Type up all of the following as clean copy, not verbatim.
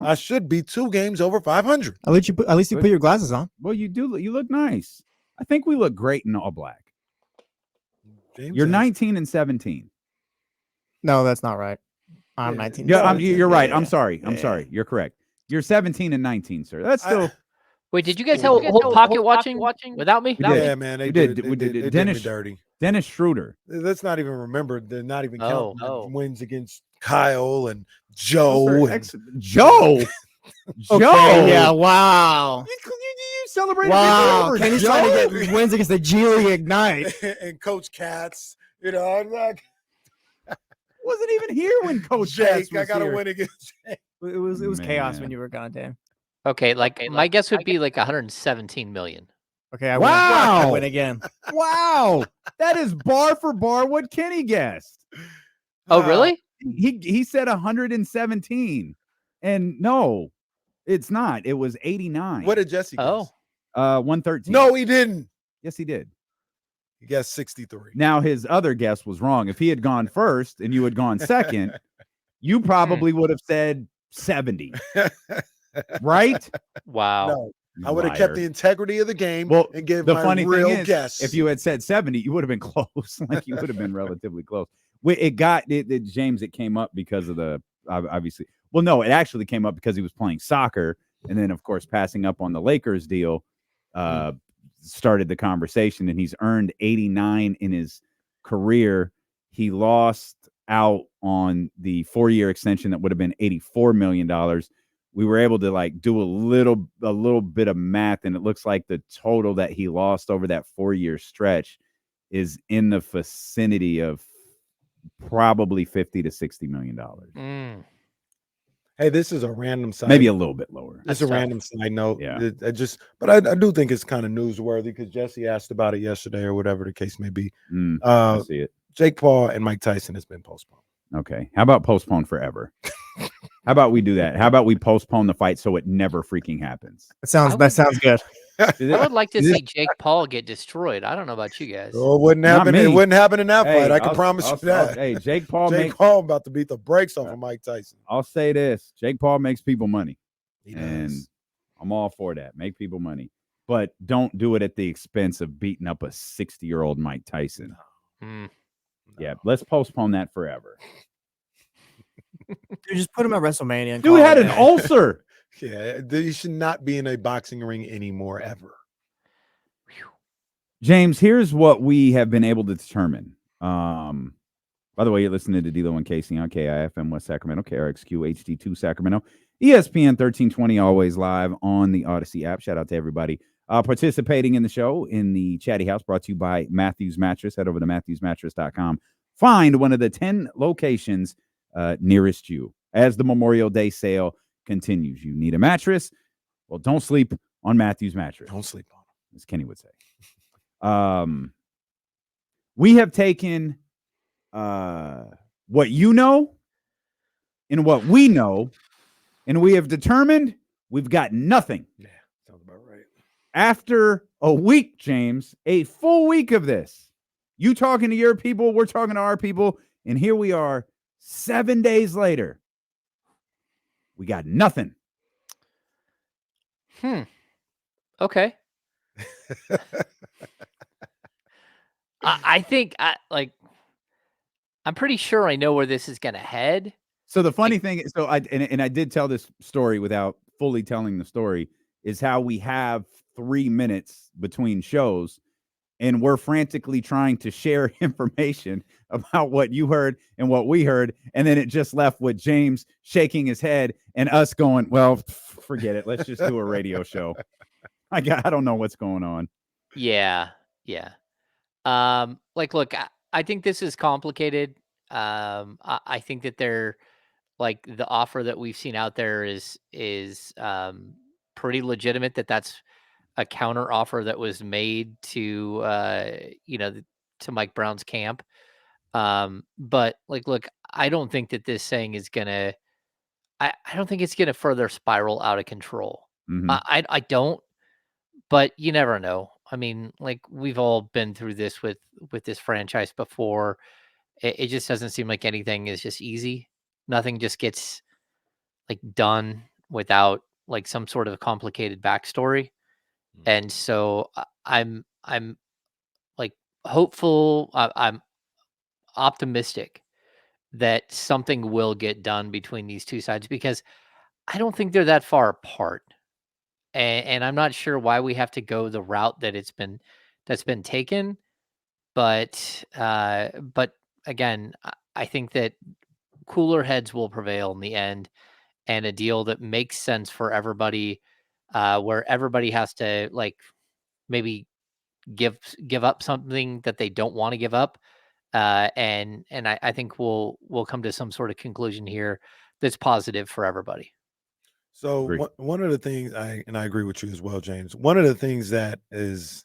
I should be 2 games over 500. At least you put your glasses on. Well, you do. You look nice. I think we look great in all black. James You're has- 19 and 17. No, that's not right. I'm Yeah. 19. Yeah, you're right. Yeah. I'm sorry. I'm Yeah. sorry. You're correct. You're 17 and 19, sir. That's still. Wait, did you guys have a whole pocket watching without me? Yeah, man, they We did. did. They We did. did. They Dennis- did me dirty. Dennis Schroeder. Let's not even remember. They're not even Oh. counting wins against Kyle and Joe. Joe. Okay, yeah, wow. You celebrated Wow. over Kenny's Joe? trying to get wins against the G League Ignite. and Coach Katz. You know, I'm like, Wasn't even here when Coach Jake, Katz was I got to here. win against Jake. It was chaos Man. when you were gone, Dan. Okay, my guess would be like 117 million. Okay, I Wow. win. I win again. Wow, that is bar for bar what Kenny guessed. Oh, really? He said 117, and no, it's not. It was 89. What did Jesse guess? Oh. 113. No, he didn't. Yes, he did. He guessed 63. Now his other guess was wrong. If he had gone first and you had gone second, you probably would have said 70, right? Wow. No, You I would have liar. kept the integrity of the game Well, and give the my funny real thing is, guess. if you had said 70, you would have been close. Like you would have been relatively close. James, it came up because of the obviously. Well, no, it actually came up because he was playing soccer, and then of course passing up on the Lakers deal started the conversation. And he's earned 89 in his career. He lost out on the 4-year extension that would have been $84 million. We were able to like do a little bit of math, and it looks like the total that he lost over that 4-year stretch is in the vicinity of probably $50 to $60 million. Hey, this is a random side. Maybe a little bit lower. It's a random side note. Yeah. But I do think it's kind of newsworthy because Jesse asked about it yesterday or whatever the case may be. I see it. Jake Paul and Mike Tyson has been postponed. Okay. How about postpone forever? How about we do that? How about we postpone the fight so it never freaking happens? That sounds good. I would like to see Jake Paul get destroyed. I don't know about you guys. Oh, it wouldn't happen. It wouldn't happen in that fight. I can promise you that. Hey, Jake Paul about to beat the brakes off of Mike Tyson. I'll say this. Jake Paul makes people money. He does. And I'm all for that. Make people money. But don't do it at the expense of beating up a 60-year-old Mike Tyson. Yeah, let's postpone that forever. Dude, just put him at WrestleMania. And Dude had an ulcer. Yeah, you should not be in a boxing ring anymore, ever. James, here's what we have been able to determine. By the way, you're listening to D'Lo and Casey on KIFM West Sacramento, KRXQ HD2 Sacramento, ESPN 1320, always live on the Odyssey app. Shout out to everybody participating in the show in the Chatty House, brought to you by Matthews Mattress. Head over to MatthewsMattress.com. Find one of the 10 locations nearest you as the Memorial Day sale continues. You need a mattress? Well, don't sleep on Matthews Mattress. Don't sleep on them, as Kenny would say. We have taken what you know and what we know, and we have determined we've got nothing. Yeah, sounds about right. After a week, James, a full week of this, you talking to your people, we're talking to our people, and here we are 7 days later. We got nothing. Okay. I think I'm pretty sure I know where this is going to head. So the funny thing is, I did tell this story without fully telling the story, is how we have 3 minutes between shows, and we're frantically trying to share information about what you heard and what we heard, and then it just left with James shaking his head and us going, well, forget it. Let's just do a radio show. I don't know what's going on. Yeah. Look, I think this is complicated. I think that they're like the offer that we've seen out there is pretty legitimate. That's a counter offer that was made to to Mike Brown's camp. But look, I don't think that this thing is gonna. I don't think it's gonna further spiral out of control. Mm-hmm. I don't. But you never know. I mean, we've all been through this with this franchise before. It just doesn't seem like anything is just easy. Nothing just gets done without like some sort of complicated backstory. Mm. And so I'm like hopeful. I'm optimistic that something will get done between these two sides because I don't think they're that far apart. And I'm not sure why we have to go the route that's been taken. But again, I think that cooler heads will prevail in the end, and a deal that makes sense for everybody, where everybody has to like maybe give give up something that they don't want to give up, and I think we'll come to some sort of conclusion here that's positive for everybody. So Agree. one of the things I agree with you as well, James. One of the things that is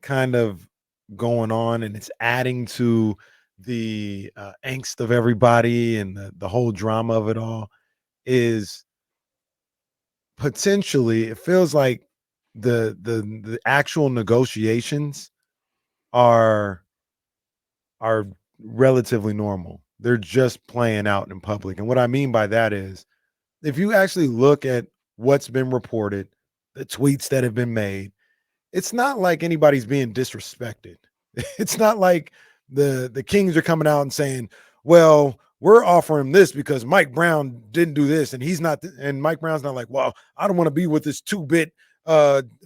kind of going on, and it's adding to the angst of everybody and the whole drama of it all, is potentially it feels like the actual negotiations are are relatively normal. They're just playing out in public. And what I mean by that is if you actually look at what's been reported, the tweets that have been made, it's not like anybody's being disrespected. It's not like the Kings are coming out and saying, "Well, we're offering this because Mike Brown didn't do this, and he's not." And Mike Brown's not like, "Well, I don't want to be with this 2-bit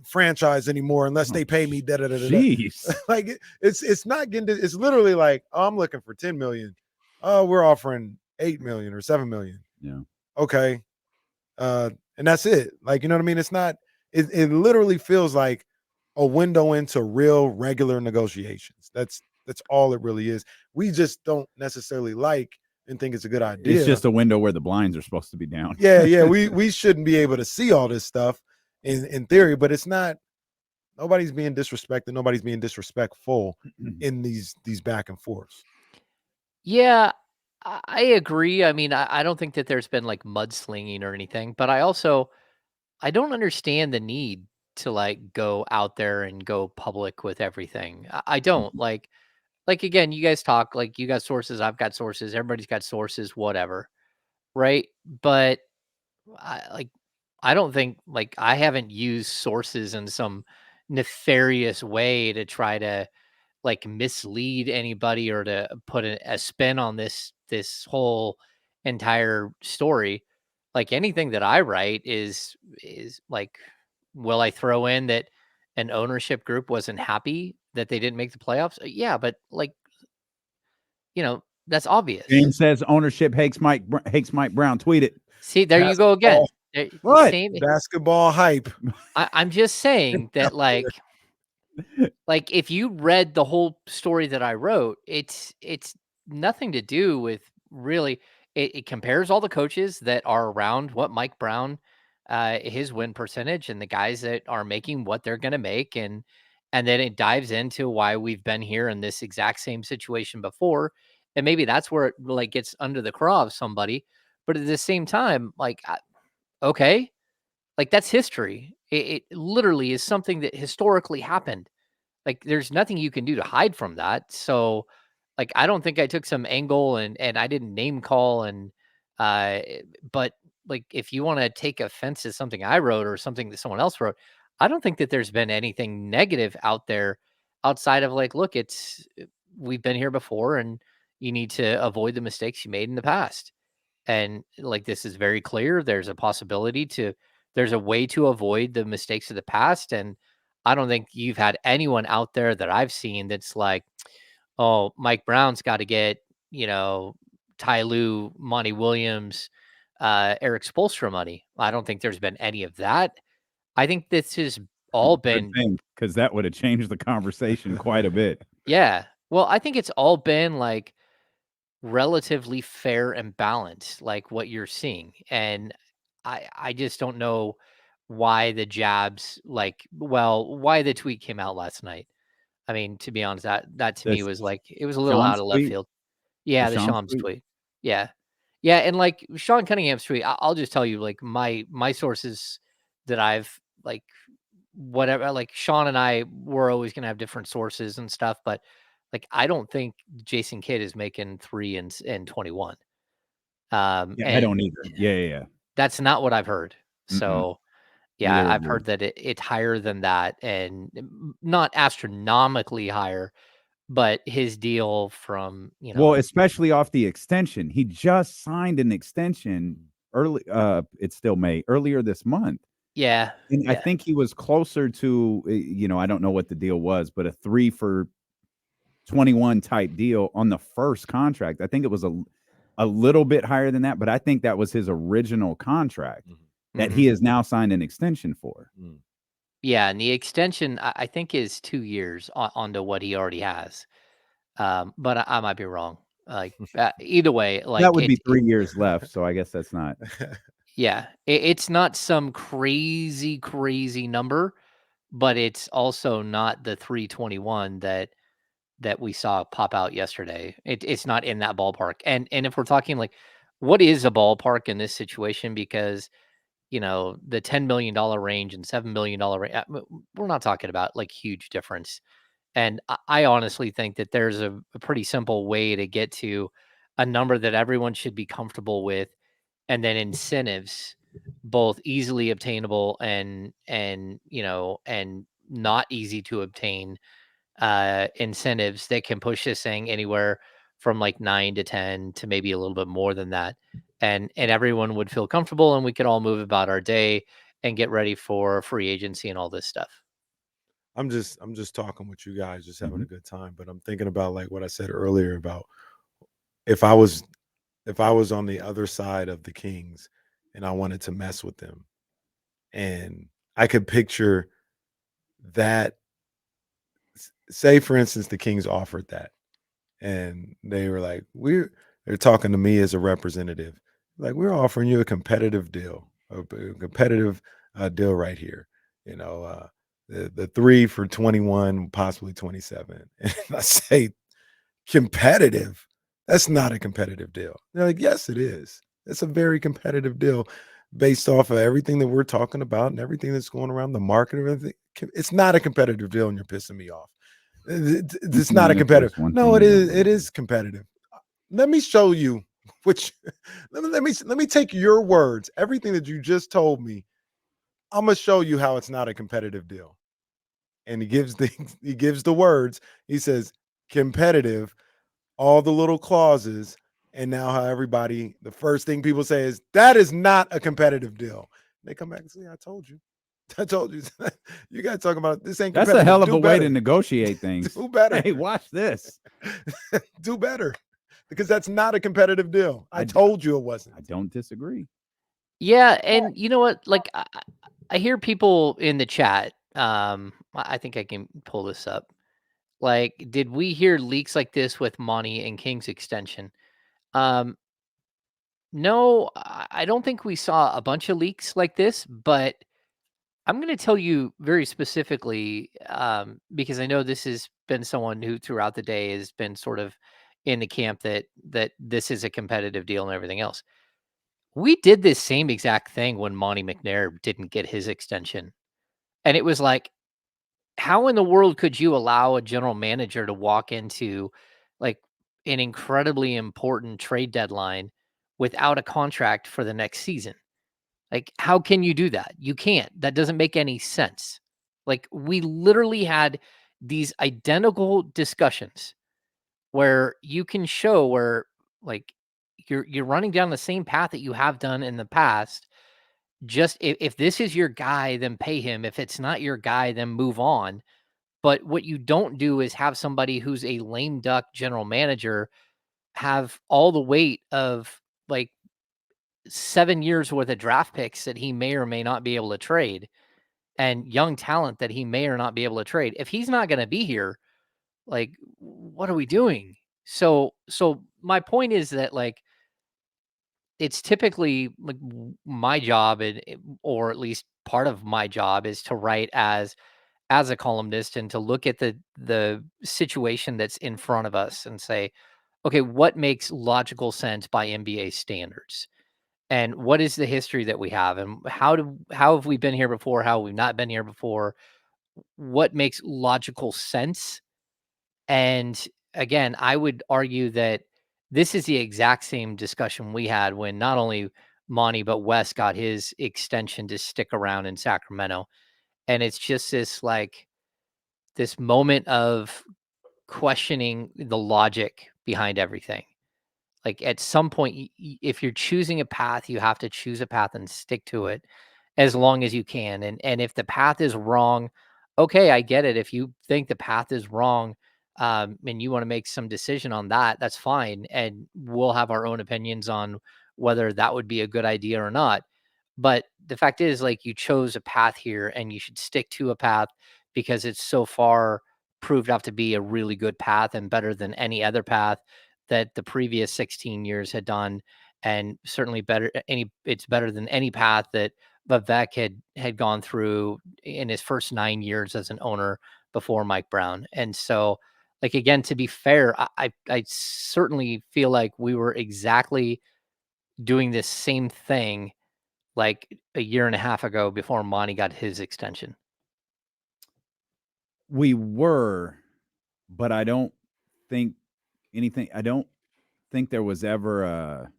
franchise anymore unless Oh, they pay me." Da da da da. Jeez. Like it's not getting. It's literally like, oh, I'm looking for 10 million. Oh, we're offering 8 million or 7 million. Yeah. Okay, and that's it. Like, you know what I mean? It's not. It literally feels like a window into real regular negotiations. That's all it really is. We just don't necessarily like and think it's a good It's idea. just a window where the blinds are supposed to be down. Yeah. We shouldn't be able to see all this stuff in theory, but it's not. Nobody's being disrespected. Nobody's being disrespectful in these back and forths. Yeah, I agree. I mean, I don't think that there's been like mudslinging or anything, but I don't understand the need to like go out there and go public with everything. I don't like again, you guys talk like you got sources, I've got sources, everybody's got sources, whatever, right? But like I don't think like I haven't used sources in some nefarious way to try to like mislead anybody or to put a spin on this whole entire story. Like anything that I write is like, will I throw in that an ownership group wasn't happy that they didn't make the playoffs? Yeah, but like, that's obvious. James says ownership hates Mike Brown. Tweet it. See, there you go Basketball, again. What? Same. basketball hype. I'm just saying that like if you read the whole story that I wrote, it's nothing to do with really it compares all the coaches that are around what Mike Brown his win percentage and the guys that are making what they're going to make and then it dives into why we've been here in this exact same situation before and maybe that's where it like gets under the craw of somebody but at the same time okay like that's history it literally is something that historically happened like, there's nothing you can do to hide from that. So, like, I don't think I took some angle and I didn't name call uh, but like, if you want to take offense to something I wrote or something that someone else wrote, I don't think that there's been anything negative out there outside of like, look, we've been here before and you need to avoid the mistakes you made in the past. And like, this is very clear. There's a way to avoid the mistakes of the past. And I don't think you've had anyone out there that I've seen that's like, oh, Mike Brown's got to get, Ty Lue, Monty Williams, Eric Spoelstra money. I don't think there's been any of that. I think this has all Good been, thing, because that would have changed the conversation quite a bit. yeah. Well, I think it's all been like relatively fair and balanced, like what you're seeing. And I just don't know why the jabs, why the tweet came out last night. I mean, to be honest, that to me That's was like it was a little out Sean's of left tweet. field. The Yeah, the Sean's Shams tweet. tweet. Yeah. Yeah, and like Sean Cunningham's tweet, I'll just tell you, like my sources that I've like whatever, like Sean and I were always gonna have different sources and stuff, but like I don't think Jason Kidd is making 3 and 21. Yeah, I don't And either. Yeah. That's not what I've heard. Mm-mm. So, Neither yeah, have I've we. heard that it's higher than that, and not astronomically higher, but his deal from, Well, especially off the extension. He just signed an extension early. It's still May, earlier this month. yeah, And I yeah. think he was closer to, I don't know what the deal was, but a 3 for 21 type deal on the first contract. I think it was a little bit higher than that, but I think that was his original contract that Mhm. he has now signed an extension for. Yeah, and the extension I think is 2 years onto what he already has. But I might be wrong. Like, either way, That like, would be 3 years left, so I guess that's not. yeah, it's not some crazy, crazy number, but it's also not the 321 that we saw pop out yesterday. It's not in that ballpark. And if we're talking like, what is a ballpark in this situation? Because the $10 million range and $7 million range, we're not talking about like huge difference. And I honestly think that there's a pretty simple way to get to a number that everyone should be comfortable with, and then incentives, both easily obtainable and not easy to obtain incentives that can push this thing anywhere from like 9 to 10 to maybe a little bit more than that. And everyone would feel comfortable, and we could all move about our day and get ready for free agency and all this stuff. I'm just talking with you guys, just having Mhm. a good time. But I'm thinking about like what I said earlier about if I was if I was on the other side of the Kings and I wanted to mess with them, and I could picture that. Say, for instance, the Kings offered that, and they were like, they're talking to me as a representative, like, we're offering you a competitive deal, a competitive deal right here. The 3 for 21, possibly 27. And I say, competitive? That's not a competitive deal. They're like, yes, it is. It's a very competitive deal based off of everything that we're talking about and everything that's going around the market and everything. It's not a competitive deal, and you're pissing me off. It's I not a mean, if there's competitive. one No, thing it you don't is. wanna It do. is competitive. Let me show you. Which let me take your words. Everything that you just told me. I'm gonna show you how it's not a competitive deal. And he gives the words. He says competitive, all the little clauses, and now how everybody. The first thing people say is that is not a competitive deal. They come back and say, "I told you." I told you. You guys talking about this ain't That's a competitive. hell of Do a way to better. negotiate things. Do better. Hey, watch this. Do better. Because that's not a competitive deal. I I told you it wasn't. I don't disagree. Yeah, and you know what? Like, I hear people in the chat. I think I can pull this up. Like, did we hear leaks like this with Monty and King's extension? Um, no, I don't think we saw a bunch of leaks like this, but I'm going to tell you very specifically, because I know this has been someone who throughout the day has been sort of in the camp that this is a competitive deal and everything else. We did this same exact thing when Monty McNair didn't get his extension. And it was like, how in the world could you allow a general manager to walk into like an incredibly important trade deadline without a contract for the next season? Like, how can you do that? You can't. That doesn't make any sense. Like, we literally had these identical discussions where you can show where like you're running down the same path that you have done in the past. Just if this is your guy, then pay him. If it's not your guy, then move on. But what you don't do is have somebody who's a lame duck general manager have all the weight of like 7 years worth of draft picks that he may or may not be able to trade, and young talent that he may or not be able to trade. If he's not going to be here, like, what are we doing? So my point is that like it's typically like my job, or at least part of my job is to write as a columnist and to look at the situation that's in front of us and say, okay, what makes logical sense by NBA standards? And what is the history that we have? And how have we been here before? How have we not been here before? What makes logical sense? And again, I would argue that this is the exact same discussion we had when not only Monty, but Wes got his extension to stick around in Sacramento. And it's just this moment of questioning the logic behind everything. Like at some point, if you're choosing a path, you have to choose a path and stick to it as long as you can. And if the path is wrong, okay, I get it. If you think the path is wrong, and you want to make some decision on that, that's fine. And we'll have our own opinions on whether that would be a good idea or not. But the fact is, like, you chose a path here and you should stick to a path because it's so far proved out to be a really good path and better than any other path that the previous 16 years had done, and certainly it's better than any path that Vivek had gone through in his first 9 years as an owner before Mike Brown. And so, like, again, to be fair, I certainly feel like we were exactly doing this same thing like a year and a half ago before Monty got his extension. We were, but I don't think I don't think there was ever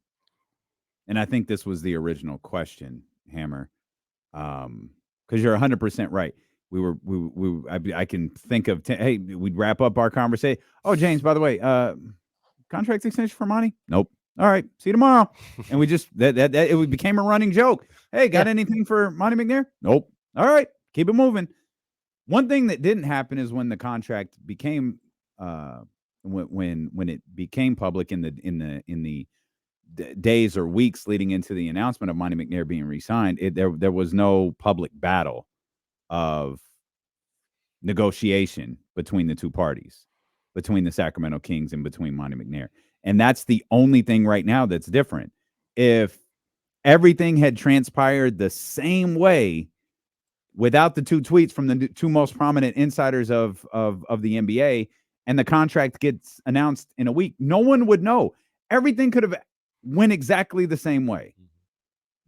and I think this was the original question, Hammer. Because you're 100% right. I can think of, hey, we'd wrap up our conversation. Oh, James, by the way, contract extension for Monty? Nope. All right, see you tomorrow. And we just it became a running joke. Hey, got anything for Monty McNair? Nope. All right, keep it moving. One thing that didn't happen is when the contract became when it became public in the days or weeks leading into the announcement of Monty McNair being re-signed, there was no public battle of negotiation between the two parties, between the Sacramento Kings and between Monty McNair. And that's the only thing right now that's different. If everything had transpired the same way without the two tweets from the two most prominent insiders of the NBA, and the contract gets announced in a week, no one would know. Everything could have went exactly the same way,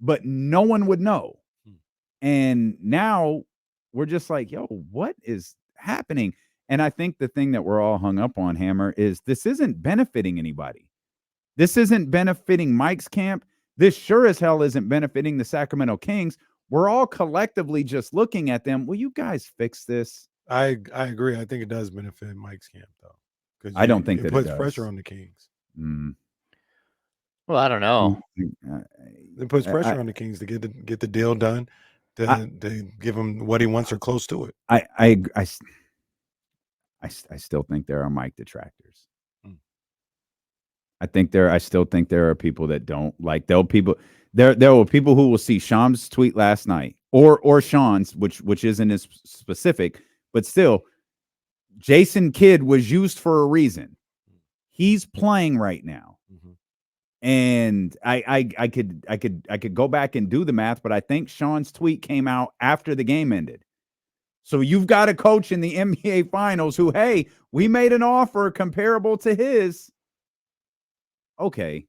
but no one would know. And now we're just like, yo, what is happening? And I think the thing that we're all hung up on, Hammer, is this isn't benefiting anybody. This isn't benefiting Mike's camp. This sure as hell isn't benefiting the Sacramento Kings. We're all collectively just looking at them. Will you guys fix this? I agree. I think it does benefit Mike's camp, though. Because I don't think that it puts does. pressure on the Kings. Well, I don't know. It puts pressure on the Kings to get the deal done, to give him what he wants or close to it. I still think there are Mike detractors. I still think there are people that don't like. There were people who will see Sham's tweet last night or Sean's, which isn't as specific, but still, Jason Kidd was used for a reason. He's playing right now. And I could go back and do the math, but I think Sean's tweet came out after the game ended. So you've got a coach in the NBA Finals who, hey, we made an offer comparable to his. Okay.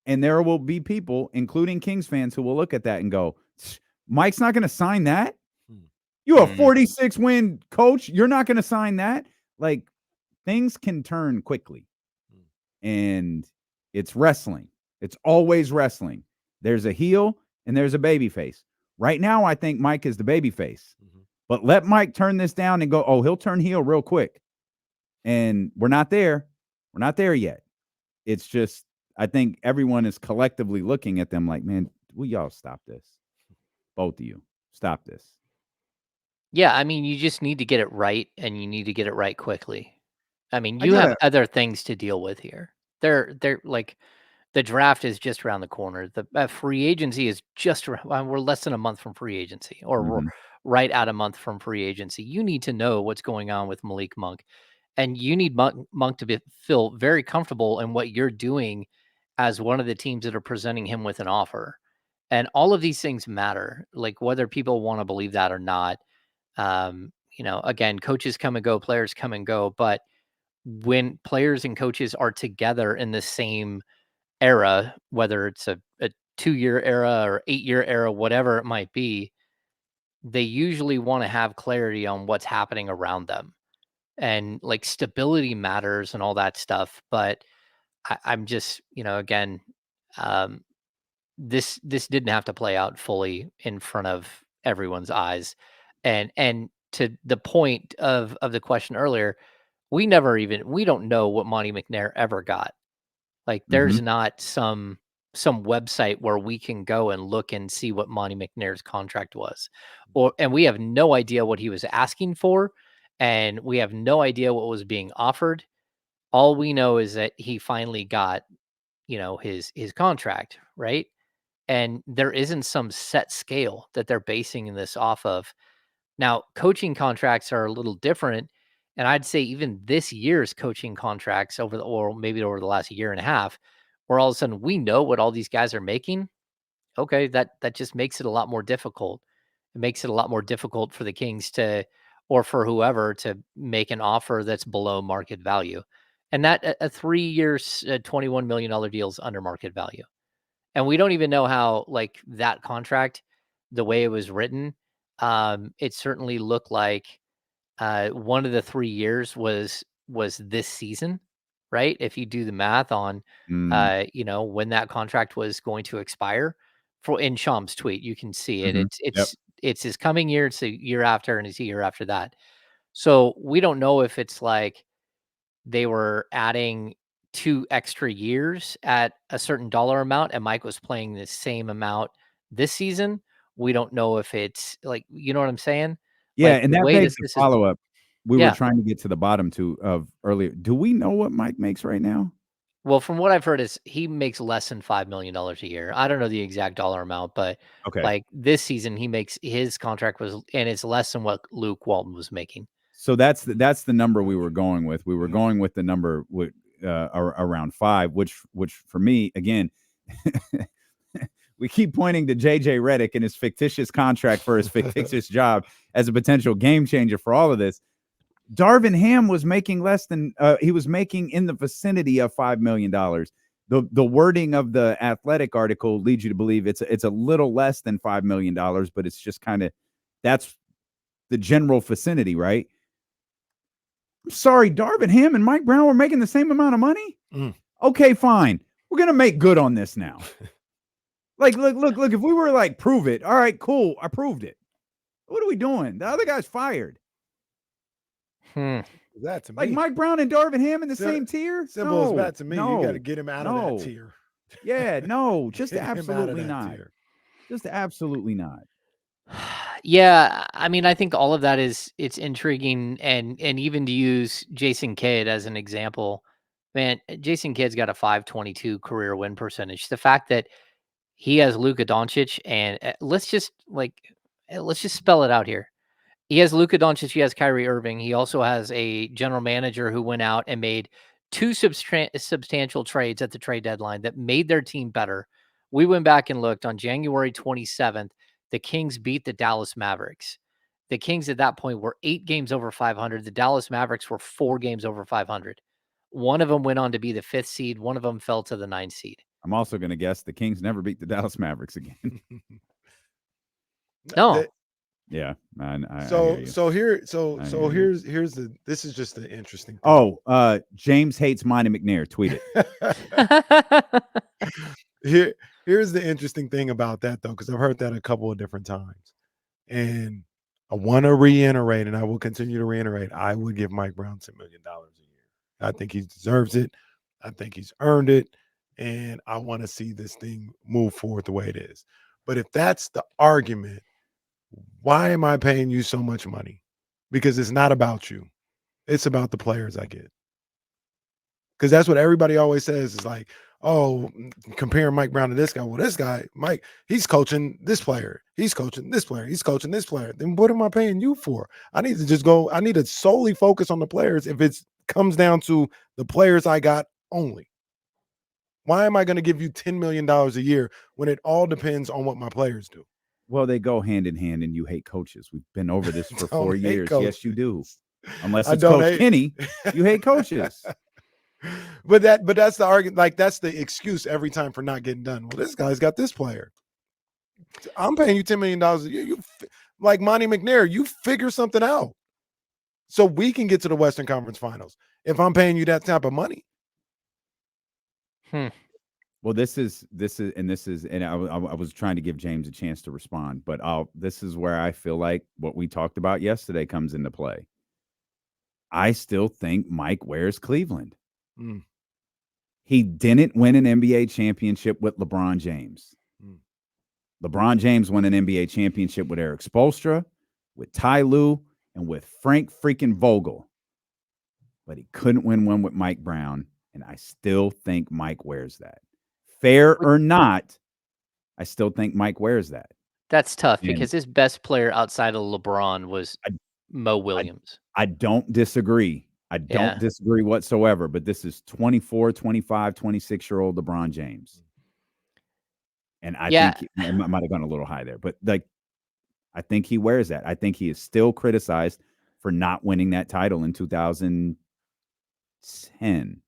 And there will be people, including Kings fans, who will look at that and go, Mike's not going to sign that. You're a 46-win coach. You're not going to sign that. Like, things can turn quickly. And it's wrestling. It's always wrestling. There's a heel and there's a baby face. Right now, I think Mike is the baby face. But let Mike turn this down and go, oh, he'll turn heel real quick. And we're not there. We're not there yet. It's just, I think everyone is collectively looking at them like, man, will y'all stop this? Both of you, stop this. Yeah, I mean, you just need to get it right, and you need to get it right quickly. I mean, you have other things to deal with here. They're like, the draft is just around the corner. The free agency is just around. We're less than a month from free agency, or we're right at a month from free agency. You need to know what's going on with Malik Monk, and you need Monk to feel very comfortable in what you're doing as one of the teams that are presenting him with an offer. And all of these things matter, like whether people want to believe that or not. Again, coaches come and go, players come and go, but when players and coaches are together in the same era, whether it's a 2-year era or 8-year era, whatever it might be, they usually want to have clarity on what's happening around them. And like stability matters and all that stuff. But I'm just, again, this didn't have to play out fully in front of everyone's eyes. And to the point of the question earlier, we don't know what Monty McNair ever got. Like Mhm. there's not some website where we can go and look and see what Monty McNair's contract was. And we have no idea what he was asking for, and we have no idea what was being offered. All we know is that he finally got, his contract, right? And there isn't some set scale that they're basing this off of. Now, coaching contracts are a little different, and I'd say even this year's coaching contracts or maybe over the last year and a half, where all of a sudden we know what all these guys are making. Okay, that just makes it a lot more difficult. It makes it a lot more difficult for the Kings or for whoever to make an offer that's below market value. And that a 3 year, $21 million deal is under market value. And we don't even know how, like, that contract, the way it was written, it certainly looked like one of the 3 years was this season, right? If you do the math on, Mm, when that contract was going to expire, for in Shams' tweet, you can see it. mhm. It's Yep. it's it's his coming year, it's a year after, and it's a year after that. So we don't know if it's like they were adding 2 extra years at a certain dollar amount, and Mike was playing the same amount this season. We don't know if it's like, you know what I'm saying? Yeah, Like, and the that way that begs the this is follow-up. We were yeah. trying to get to the bottom of earlier. Do we know what Mike makes right now? Well, from what I've heard is he makes less than $5 million a year. I don't know the exact dollar amount, but, Okay. like, this season, he makes his contract was and it's less than what Luke Walton was making. So that's the number we were going with. We were going with the number with around 5, which for me, again, we keep pointing to JJ Redick and his fictitious contract for his fictitious job as a potential game changer for all of this. Darvin Ham was making less than he was making in the vicinity of $5 million. The wording of the Athletic article leads you to believe it's a little less than $5 million, but it's just kind of that's the general vicinity, right? I'm sorry, Darvin Ham and Mike Brown were making the same amount of money. Mm. Okay, fine. We're gonna make good on this now. Like, look. If we were like, prove it. All right, cool. I proved it. What are we doing? The other guy's fired. Hmm. That to Like me, Mike Brown and Darvin Ham in the Sim- same tier? simple as No, that to me. You got to get him out of no. that tier. Yeah, no, just Get him out of absolutely that not. tier. Just absolutely not. Yeah, I mean, I think all of that it's intriguing, and even to use Jason Kidd as an example, man, Jason Kidd's got a 522 career win percentage. The fact that he has Luka Doncic and let's just spell it out here. He has Luka Doncic, he has Kyrie Irving. He also has a general manager who went out and made two substantial trades at the trade deadline that made their team better. We went back and looked on January 27th. The Kings beat the Dallas Mavericks. The Kings at that point were 8 games over 500. The Dallas Mavericks were 4 games over 500. One of them went on to be the 5th seed. One of them fell to the 9th seed. I'm also going to guess the Kings never beat the Dallas Mavericks again. No. Yeah, man. I hear So you. so here I so hear you. here's the this is just the interesting thing. Oh, James hates Monty McNair. Tweet it. Here's the interesting thing about that though, because I've heard that a couple of different times. And I want to reiterate, and I will continue to reiterate, I would give Mike Brown $10 million a year. I think he deserves it. I think he's earned it. And I want to see this thing move forward the way it is. But if that's the argument, why am I paying you so much money? Because it's not about you. It's about the players I get. Because that's what everybody always says is like, oh, comparing Mike Brown to this guy. Well, this guy, Mike, he's coaching this player. He's coaching this player. He's coaching this player. Then what am I paying you for? I need to solely focus on the players if it comes down to the players I got only. Why am I going to give you $10 million a year when it all depends on what my players do? Well, they go hand in hand, and you hate coaches. We've been over this for 4 Don't hate years. Yes, you do. coaches. Unless I it's don't Coach hate- Kenny, you hate coaches. But that's the argument. Like that's the excuse every time for not getting done. Well, this guy's got this player. I'm paying you $10 million a year. Like Monty McNair, you figure something out so we can get to the Western Conference Finals. If I'm paying you that type of money, Well, this is, and I was trying to give James a chance to respond, but this is where I feel like what we talked about yesterday comes into play. I still think Mike wears Cleveland. Mm. He didn't win an NBA championship with LeBron James. Mm. LeBron James won an NBA championship with Eric Spoelstra, with Ty Lue, and with Frank freaking Vogel. But he couldn't win one with Mike Brown, and I still think Mike wears that. Fair or not, I still think Mike wears that. That's tough And because his best player outside of LeBron was Mo Williams. I don't disagree. I don't disagree whatsoever, but this is 24, 25, 26-year-old LeBron James. And I think I might have gone a little high there, but like, I think he wears that. I think he is still criticized for not winning that title in 2010.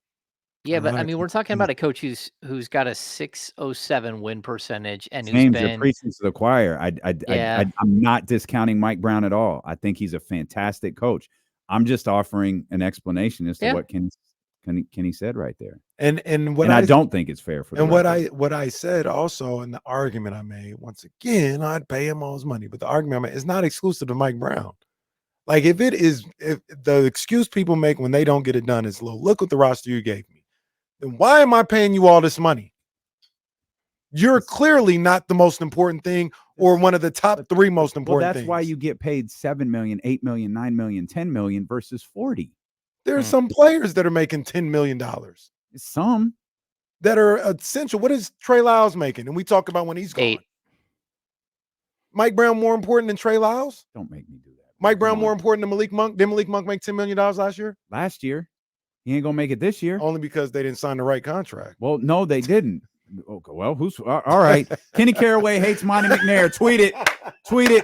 Yeah, but I mean, we're talking about a coach who's got a 607 win percentage and who's James, you're been preaching to the choir. I'm not discounting Mike Brown at all. I think he's a fantastic coach. I'm just offering an explanation as to what Kenny said right there. And I don't think it's fair for the record. What I said also in the argument I made, once again, I'd pay him all his money, but the argument I made is not exclusive to Mike Brown. Like if the excuse people make when they don't get it done is, look what the roster you gave me. Then why am I paying you all this money? You're clearly not the most important thing or one of the top 3 most important things. That's why you get paid $7 million, $8 million, $9 million, $10 million versus 40. There are some players that are making $10 million. Some that are essential. What is Trey Lyles making? And we talk about when he's gone. 8. Mike Brown more important than Trey Lyles? Don't make me do that. Mike Brown more important than Malik Monk? Did Malik Monk make $10 million last year? Last year. He ain't going to make it this year. Only because they didn't sign the right contract. Well, no, they didn't. Okay, well, who's all right? Kenny Caraway hates Monty McNair. Tweet it.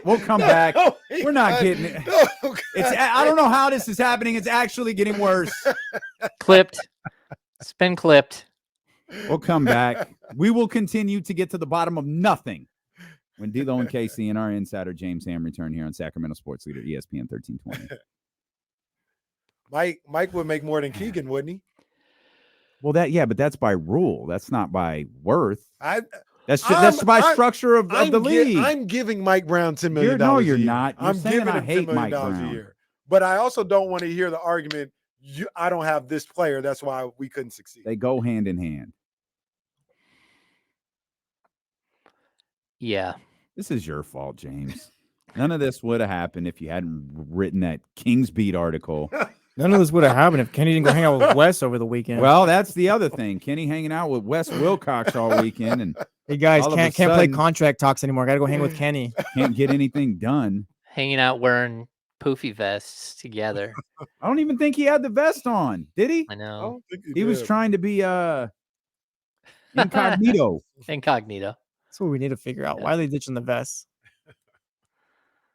We'll come back. We're not getting it. I don't know how this is happening. It's actually getting worse. Clipped. It's been clipped. We'll come back. We will continue to get to the bottom of nothing when D'Lo and Casey and our insider James Ham return here on Sacramento Sports Leader ESPN 1320. Mike would make more than Keegan, wouldn't he? Well, but that's by rule. That's not by worth. That's by structure of the league. I'm giving Mike Brown $10 million. No, you're not. I'm giving him $10 million a year. But I also don't want to hear the argument, I don't have this player, that's why we couldn't succeed. They go hand in hand. Yeah. This is your fault, James. None of this would have happened if you hadn't written that Kings Beat article. None of this would have happened if Kenny didn't go hang out with Wes over the weekend. Well, that's the other thing. Kenny hanging out with Wes Wilcox all weekend, and hey guys, can't play contract talks anymore. Got to go hang with Kenny. Can't get anything done. Hanging out wearing poofy vests together. I don't even think he had the vest on. Did he? I know. He was trying to be incognito. Incognito. That's what we need to figure out. Why are they ditching the vests?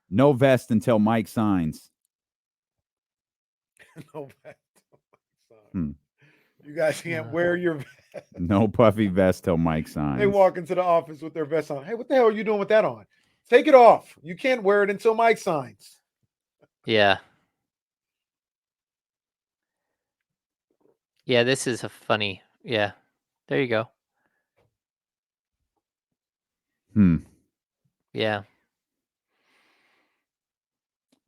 No vest until Mike signs. No vest. You guys can't wear your vest. No puffy vest till Mike signs. They walk into the office with their vest on. Hey, what the hell are you doing with that on? Take it off. You can't wear it until Mike signs. Yeah. Yeah, this is a funny. Yeah. There you go. Yeah.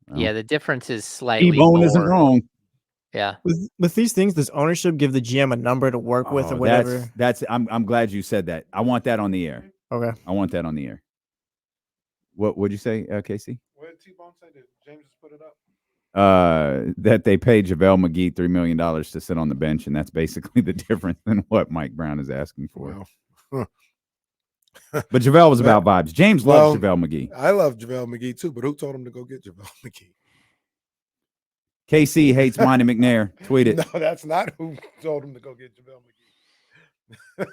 Well, yeah, the difference is slightly T-Bone isn't wrong. Yeah. With these things, does ownership give the GM a number to work with or whatever? I'm glad you said that. I want that on the air. Okay. I want that on the air. What would you say, Casey? What did T-Bone say? Did James just put it up? That they paid JaVale McGee $3 million to sit on the bench, and that's basically the difference than what Mike Brown is asking for. Well. But JaVale was about vibes. James loves JaVale McGee. I love JaVale McGee too, but who told him to go get JaVale McGee? KC hates Monty McNair. Tweet it. No, that's not who told him to go get JaVale McGee.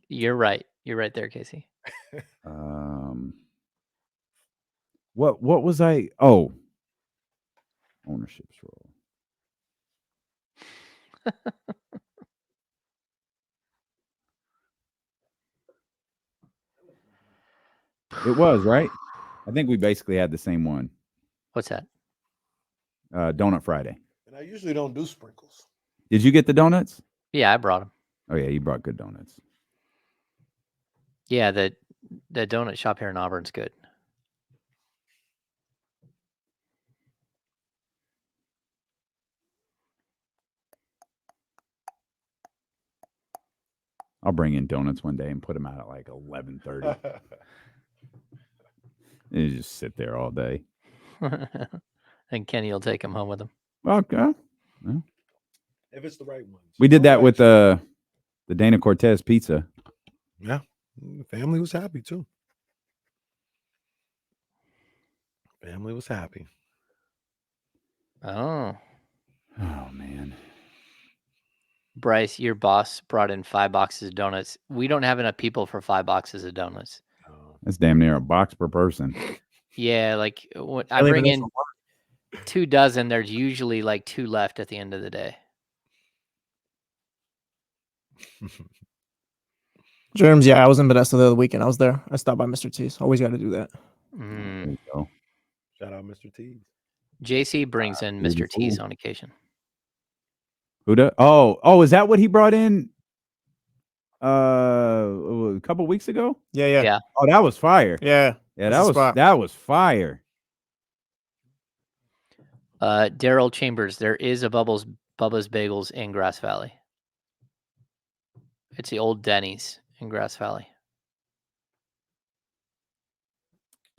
You're right. You're right there, Casey. What was I? Oh, ownership's role. It was, right? I think we basically had the same one. What's that? Donut Friday. And I usually don't do sprinkles. Did you get the donuts? Yeah, I brought them. Oh, yeah, you brought good donuts. Yeah, the donut shop here in Auburn's good. I'll bring in donuts one day and put them out at like 11:30. You just sit there all day. And Kenny will take him home with him. Okay. If it's the right ones. We did that with the Dana Cortez pizza. Yeah. The family was happy too. Family was happy. Oh. Oh man. Bryce, your boss brought in 5 boxes of donuts. We don't have enough people for 5 boxes of donuts. That's damn near a box per person. Yeah, like when I Really bring even in 2 dozen, there's usually like 2 left at the end of the day. Germs, yeah, I was in Modesto the other weekend. I was there. I stopped by Mr. T's. Always got to do that. Mm. There you go. Shout out Mr. T's. JC brings in Beautiful. Mr. T's on occasion. Who does? Oh, is that what he brought in? A couple weeks ago. Yeah. Yeah. Oh, that was fire. Yeah. Yeah, That's the spot. that was fire. Daryl Chambers, there is a Bubba's Bagels in Grass Valley. It's the old Denny's in Grass Valley.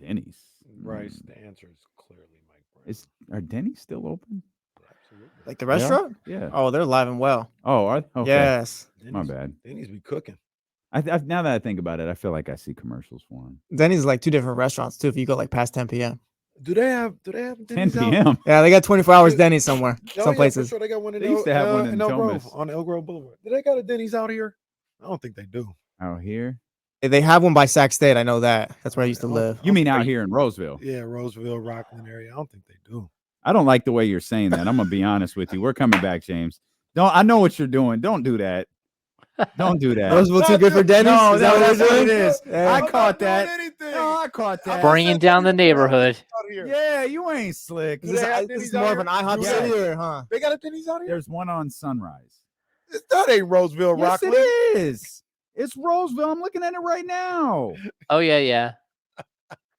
Denny's. Bryce, the answer is clearly Mike Brown. Are Denny's still open? Absolutely. Like the restaurant? Yeah. Oh, they're alive and well. Oh, okay. Yes. My bad. Denny's be cooking. Now that I think about it, I feel like I see commercials for them. Denny's is like 2 different restaurants too. If you go like past 10 p.m. Do they have 10 Denny's out? p.m. Yeah, they got 24 hours Denny's somewhere. Oh, Some yeah, places. For sure. They got one in They used to have one in El Grove, Thomas. on El Grove Boulevard. Do they got a Denny's out here? I don't think they do. Out here? They have one by Sac State. I know that. That's where I used to live. You mean out here in Roseville? Yeah, Roseville, Rockland area. I don't think they do. I don't like the way you're saying that. I'm gonna be honest with you. We're coming back, James. I know what you're doing. Don't do that. Don't do that. Roseville too good for Denny's? No, Is that what that's they're what doing? it is. Yeah. I I'm caught not doing that. anything. No, I caught that. Bringing down the neighborhood. Out here. Yeah, you ain't slick. Is this more of an IHOP Yeah. city or huh? They got a Denny's out here? There's one on Sunrise. That ain't Roseville, Yes, Rockland. it is. It's Roseville. I'm looking at it right now. Oh yeah.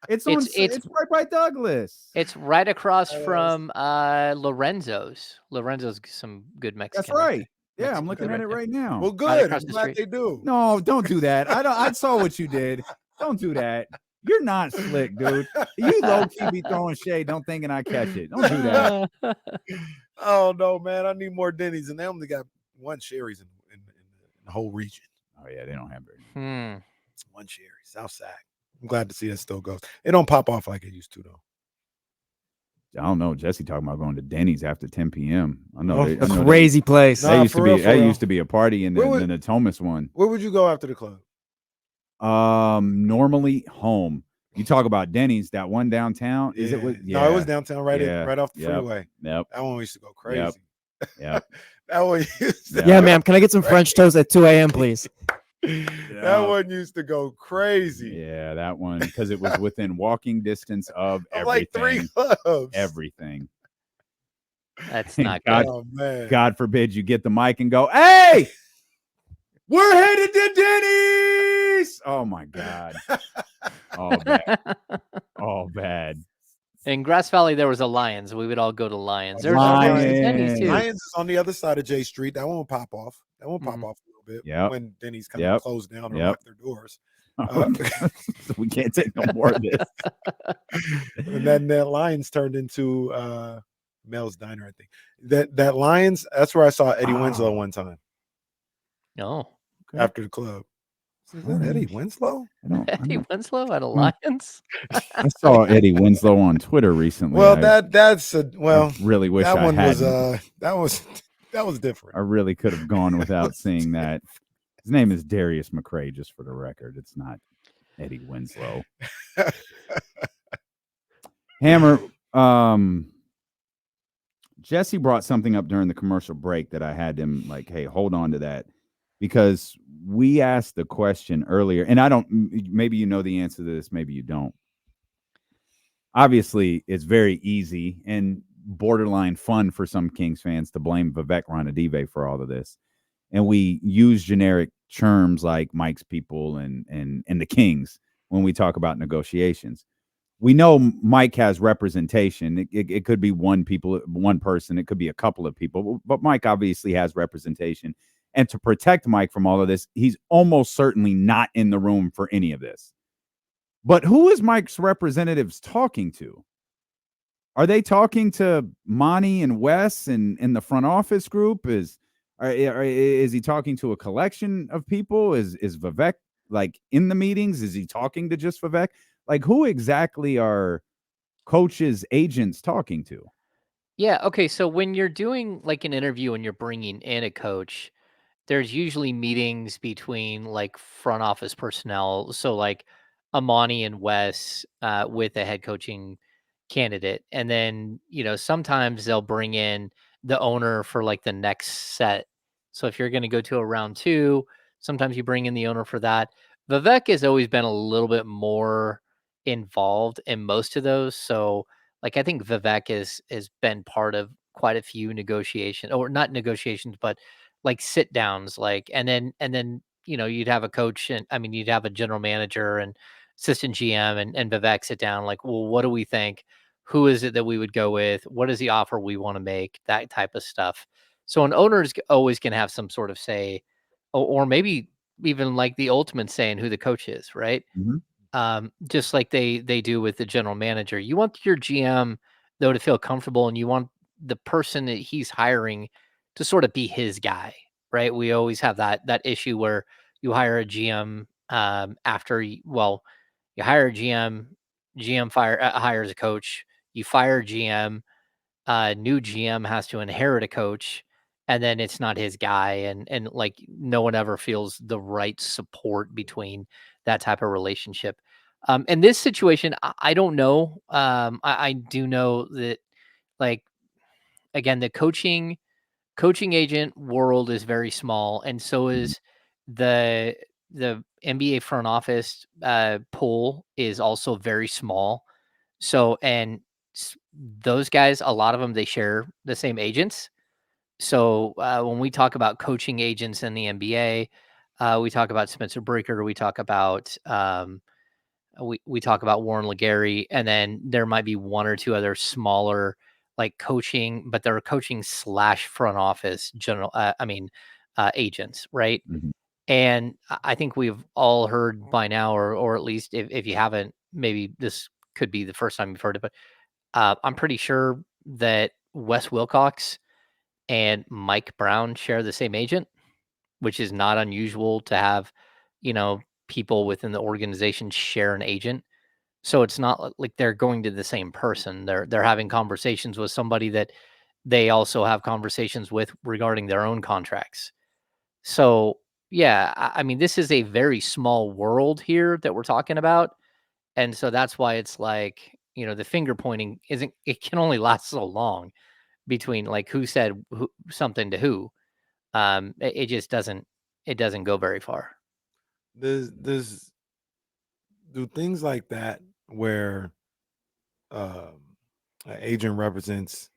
It's It's right by Douglas. It's right across Oh, from Lorenzo's. Lorenzo's some good Mexican. That's right. there. Yeah, I'm Mexican looking food at it there. right now. Well, Right good. across I'm the glad street. they do. No, don't do that. I saw what you did. Don't do that. You're not slick, dude. You low key be throwing shade, don't thinking I catch it. Don't do that. Oh no, man! I need more Denny's, and they only got one Sherry's in the whole region. Oh yeah, they don't have very. One Sherry, South Sac. I'm glad to see that still goes. It don't pop off like it used to though. I don't know. Jesse talking about going to Denny's after 10 p.m. I know. Oh, I A know crazy place. Nah, That used to for be. real, for That real. used to be a party in Where would- the Natomas one. Where would you go after the club? Normally home. You talk about Denny's, that one downtown. Is it? No, it was downtown, right off the Yep. freeway. Yep. That one used to go crazy. Yep. That one used to Yeah, ma'am. Can I get some French toast at 2 a.m., please? That one used to go crazy. Yeah, that one because it was within walking distance of Of everything. like 3 clubs. Everything. That's Thank not God. good. Oh man. God forbid you get the mic and go, "Hey, we're headed to Denny's." Oh my God. All bad. All bad. In Grass Valley, there was a Lions. We would all go to Lions. There's Lions. Denny's too. Lions is on the other side of J Street. That won't pop off. That won't pop Mhm. off a little bit. Yep. When Denny's kind Yep. of closed down or Yep. locked their doors. Uh, So we can't take no more of this. And then that Lions turned into Mel's Diner, I think. That Lions, that's where I saw Eddie Winslow one time No, Okay. after the club. Is that Eddie Winslow? Eddie Winslow at a Hmm. Lions. I saw Eddie Winslow on Twitter recently. Well, I I really wish that I one had. that was different. I really could have gone without seeing that. His name is Darius McCray, just for the record. It's not Eddie Winslow. Hammer, Jesse brought something up during the commercial break that I had him like, hey, hold on to that. Because we asked the question earlier, and maybe you know the answer to this, maybe you don't. Obviously, it's very easy and borderline fun for some Kings fans to blame Vivek Ranadive for all of this. and we use generic terms like Mike's people and the Kings when we talk about negotiations. We know Mike has representation. It could be one person. It could be a couple of people, but Mike obviously has representation. And to protect Mike from all of this, he's almost certainly not in the room for any of this. But who is Mike's representatives talking to? Are they talking to Monty and Wes and the front office group? Is he talking to a collection of people? Is Vivek like in the meetings? Is he talking to just Vivek? Like, who exactly are coaches' agents talking to? Yeah. Okay. So when you're doing like an interview and you're bringing in a coach, there's usually meetings between like front office personnel. So like Amani and Wes with a head coaching candidate. And then, sometimes they'll bring in the owner for like the next set. So if you're going to go to a round two, sometimes you bring in the owner for that. Vivek has always been a little bit more involved in most of those. So like I think Vivek has been part of quite a few negotiations, or not negotiations, but like sit downs, like, and then you'd have a coach, and I mean you'd have a general manager and assistant GM and Vivek sit down, like, well, what do we think? Who is it that we would go with? What is the offer we want to make? That type of stuff. So an owner is always going to have some sort of say, or maybe even like the ultimate say in who the coach is, right? Mhm. Just like they do with the general manager. You want your GM though to feel comfortable, and you want the person that he's hiring to sort of be his guy, right? We always have that issue where you hire a GM after you hire a GM, hires a coach, you fire a GM, new GM has to inherit a coach, and then it's not his guy, and like no one ever feels the right support between that type of relationship. In this situation, I don't know. I do know that, like, again, the coaching agent world is very small, and so Mhm. is the NBA front office pool is also very small. So, and those guys, a lot of them, they share the same agents. So when we talk about coaching agents in the NBA, we talk about Spencer Breaker, we talk about Warren Legary, and then there might be one or two other smaller like coaching, but they're coaching slash front office agents, right? Mhm. And I think we've all heard by now, or at least if you haven't, maybe this could be the first time you've heard it, but I'm pretty sure that Wes Wilcox and Mike Brown share the same agent, which is not unusual to have, you know, people within the organization share an agent. So it's not like they're going to the same person. They're having conversations with somebody that they also have conversations with regarding their own contracts. So yeah, I mean, this is a very small world here that we're talking about, and so that's why it's like, the finger pointing isn't. It can only last so long between like who said something to who. It just doesn't. It doesn't go very far. There's do things like that where um, an agent represents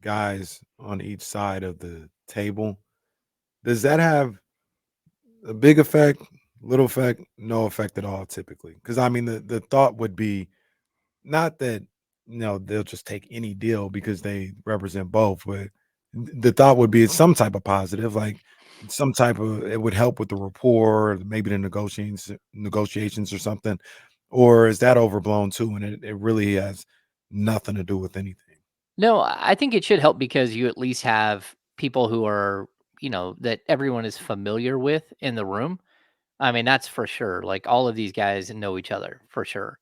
guys on each side of the table. Does that have a big effect, little effect, no effect at all typically? Because I mean, the thought would be not that they'll just take any deal because they represent both, but the thought would be it's some type of positive, like some type of it would help with the rapport, or maybe the negotiations or something. Or is that overblown too? And it really has nothing to do with anything. No, I think it should help because you at least have people who are, that everyone is familiar with in the room. I mean, that's for sure. Like all of these guys know each other for sure.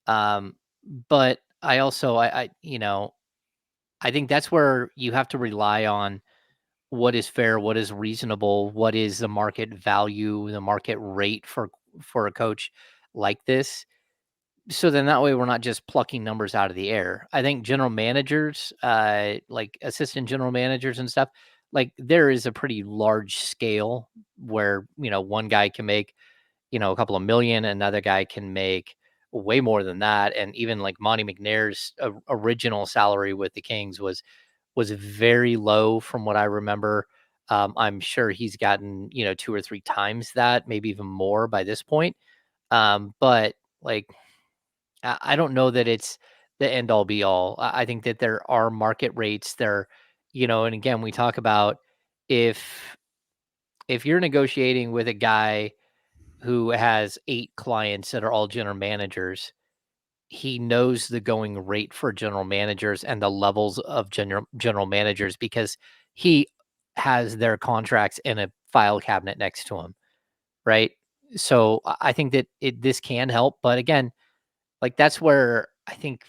Um, but I also, I think that's where you have to rely on what is fair, what is reasonable, what is the market value, the market rate for a coach like this. So then that way we're not just plucking numbers out of the air. I think general managers, like assistant general managers and stuff, like there is a pretty large scale where, one guy can make, a couple of million, another guy can make way more than that. And even like Monty McNair's original salary with the Kings was very low from what I remember. I'm sure he's gotten, 2 or 3 times that, maybe even more by this point. But like, I don't know that it's the end all be all. I think that there are market rates there, and again, we talk about if you're negotiating with a guy who has 8 clients that are all general managers, he knows the going rate for general managers and the levels of general managers because he has their contracts in a file cabinet next to him, right? So I think that this can help, but again, like that's where I think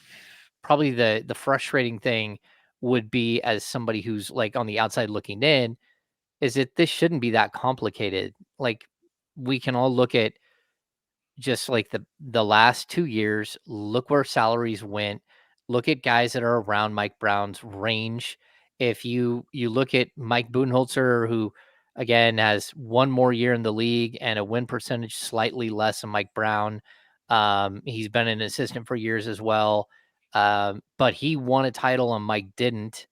probably the frustrating thing would be as somebody who's like on the outside looking in is that this shouldn't be that complicated. Like we can all look at just like the last 2 years, look where salaries went. Look at guys that are around Mike Brown's range. If you look at Mike Budenholzer, who again has one more year in the league and a win percentage slightly less than Mike Brown. He's been an assistant for years as well. But he won a title and Mike didn't.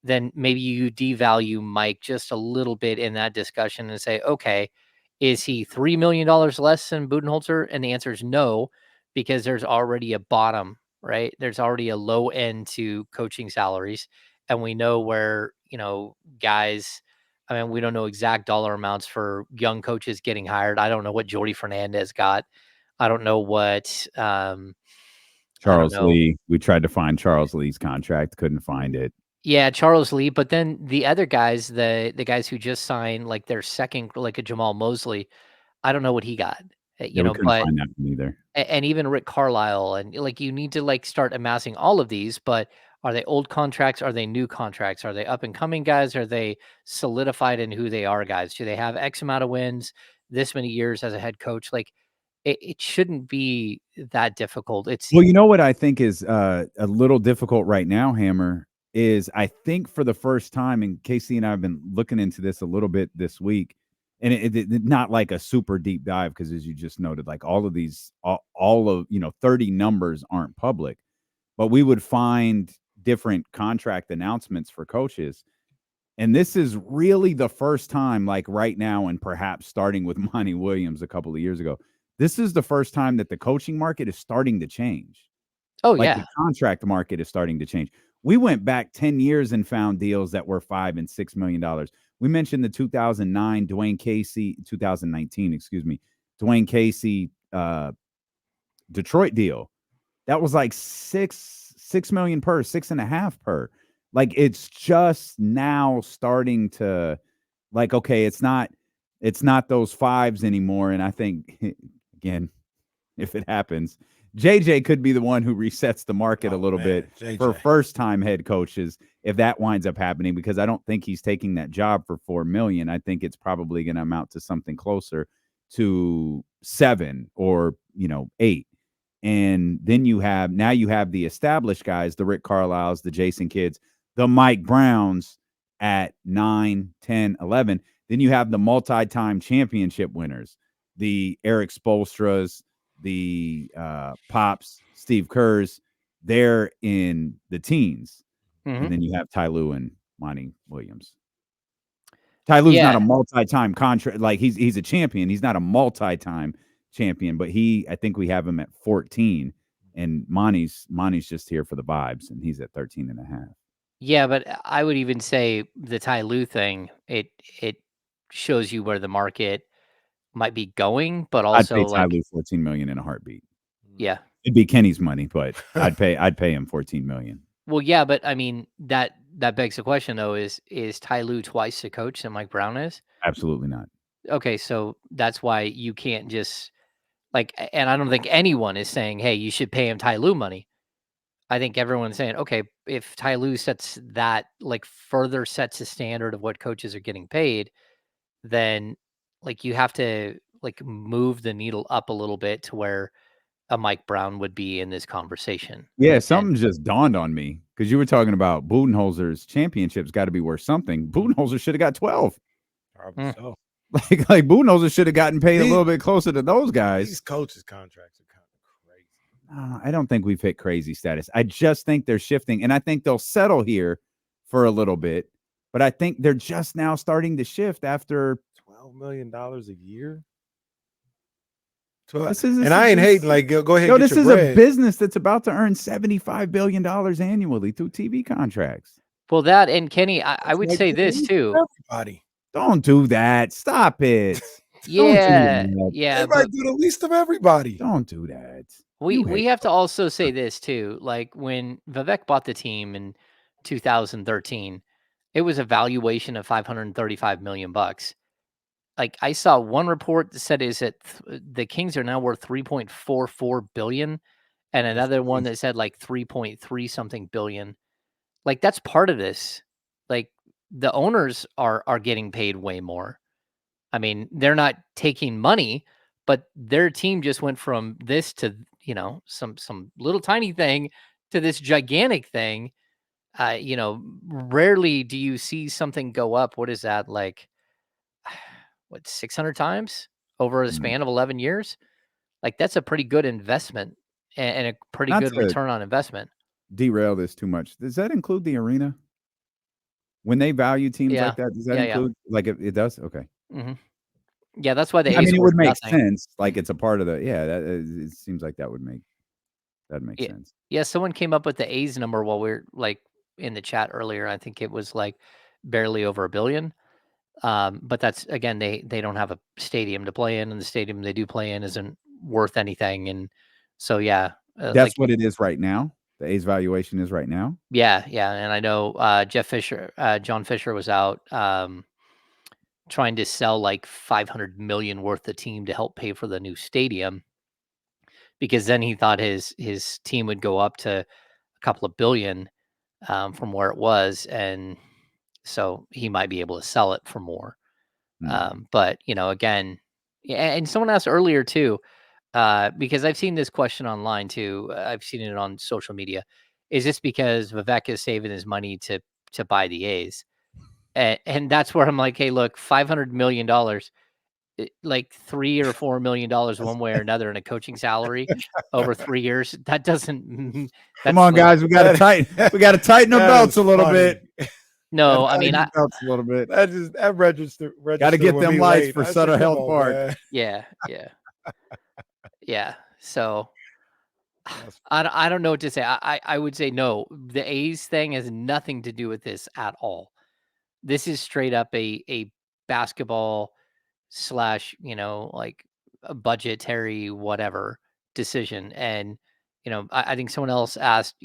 Then maybe you devalue Mike just a little bit in that discussion and say, okay, is he $3 million less than Budenholzer? And the answer is no, because there's already a bottom, right? There's already a low end to coaching salaries. And we know where, guys, I mean, we don't know exact dollar amounts for young coaches getting hired. I don't know what Jordy Fernandez got. I don't know what, I don't Charles know. Lee. We tried to find Charles Lee's contract, couldn't find it. Yeah, Charles Lee, but then the other guys, the guys who just signed like their second, like a Jamal Mosley, I don't know what he got, Yeah, we couldn't but find that one either. and even Rick Carlisle, and like you need to like start amassing all of these, but are they old contracts? Are they new contracts? Are they up and coming guys? Are they solidified in who they are guys? Do they have X amount of wins, this many years as a head coach? Like it shouldn't be that difficult. It's Well, you know what I think is a little difficult right now, Hammer, is I think for the first time, and Casey and I have been looking into this a little bit this week, and not like a super deep dive because, as you just noted, like all of these, all of 30 numbers aren't public, but we would find different contract announcements for coaches. And this is really the first time, like right now, and perhaps starting with Monty Williams a couple of years ago, this is the first time that the coaching market is starting to change. oh Like yeah. the contract market is starting to change. We went back 10 years and found deals that were $5 and $6 million. We mentioned the 2009 Dwayne Casey, 2019, excuse me, Dwayne Casey Detroit deal. That was like 6 million per, 6.5 per. Like it's just now starting to like, okay, it's not those fives anymore. And I think again, if it happens, JJ could be the one who resets the market a little bit for first-time head coaches if that winds up happening, because I don't think he's taking that job for $4 million. I think it's probably going to amount to something closer to 7 or 8. And then you have the established guys, the Rick Carlisles, the Jason Kidds, the Mike Browns at 9, 10, 11. Then you have the multi-time championship winners, the Eric Spoelstras, the Pops, Steve Kerrs. They're in the teens. Mhm. And then you have Ty Lue and Monty Williams. Ty Lue's Yeah. not a multi-time contract. Like he's a champion. He's not a multi-time champion, but I think we have him at 14, and Monty's just here for the vibes, and he's at 13.5. Yeah, but I would even say the Ty Lue thing, it shows you where the market might be going, but I'd pay also Ty like Lue $14 million in a heartbeat. yeah. It'd be Kenny's money, but I'd pay him $14 million. Well, yeah, but I mean that begs the question though, is Ty Lue twice the coach that Mike Brown is? Absolutely not. Okay, so that's why you can't just like and I don't think anyone is saying, "Hey, you should pay him Ty Lue money." I think everyone's saying, "Okay, if Ty Lue sets that like further sets the standard of what coaches are getting paid, then like you have to like move the needle up a little bit to where a Mike Brown would be in this conversation." Yeah, And something just dawned on me because you were talking about Budenholzer's championships got to be worth something. Budenholzer should have got 12. Probably so. Like Budenholzer should have gotten paid a little bit closer to those guys. These coaches' contracts are kind of crazy. I don't think we've hit crazy status. I just think they're shifting, and I think they'll settle here for a little bit. But I think they're just now starting to shift after $12 million a year. and I ain't hating. Like, go ahead. Yo, Get this your is bread. a business that's about to earn $75 billion annually through TV contracts. Well, that and Kenny, I would Like say the this least too. of everybody. Don't do that. Stop it. Yeah, that. yeah, Everybody but do the least of everybody. Don't do that. we have to also say this too. Like when Vivek bought the team in 2013, it was a valuation of 535 million bucks. Like I saw one report that said is that the Kings are now worth 3.44 billion, and That's another one crazy. that said like 3.3 something billion. Like that's part of this. Like the owners are getting paid way more. I mean, they're not taking money, but their team just went from this to, some little tiny thing to this gigantic thing. Rarely do you see something go up. What is that like? What 600 times over a Mm. span of 11 years? Like that's a pretty good investment and a pretty Not good to return on investment. derail this too much. Does that include the arena? When they value teams Yeah. like that, does that Yeah. Yeah. include like it does? Okay. hmm Yeah. That's why the I A's mean, are it worth would make nothing. sense. Like it's a part of the it seems like that would make Yeah. sense. Yeah. Someone came up with the A's number while we are like in the chat earlier. I think it was like barely over a billion. But that's again, they don't have a stadium to play in, and the stadium they do play in isn't worth anything. And so, yeah, That's what it is right now. The A's valuation is right now. yeah. And I know John Fisher was out trying to sell like 500 million worth of team to help pay for the new stadium, because then he thought his team would go up to a couple of billion from where it was, and so he might be able to sell it for more. But again, yeah, and someone asked earlier too, because I've seen this question online too. I've seen it on social media. Is this because Vivek is saving his money to buy the A's? And that's where I'm like, hey, look, $500 million, like $3 or $4 million one way or another in a coaching salary over 3 years. That doesn't. Come on, like, guys, we got to tighten our That belts is a little funny. bit. No, Gotta I mean, tighten our belts a little bit. That register. Got to get with them me lights late. for I said, Sutter "Come Health on, Park." man." yeah. So That's I don't know what to say. I would say no. The A's thing has nothing to do with this at all. This is straight up a basketball slash, like a budgetary whatever decision. And I think someone else asked,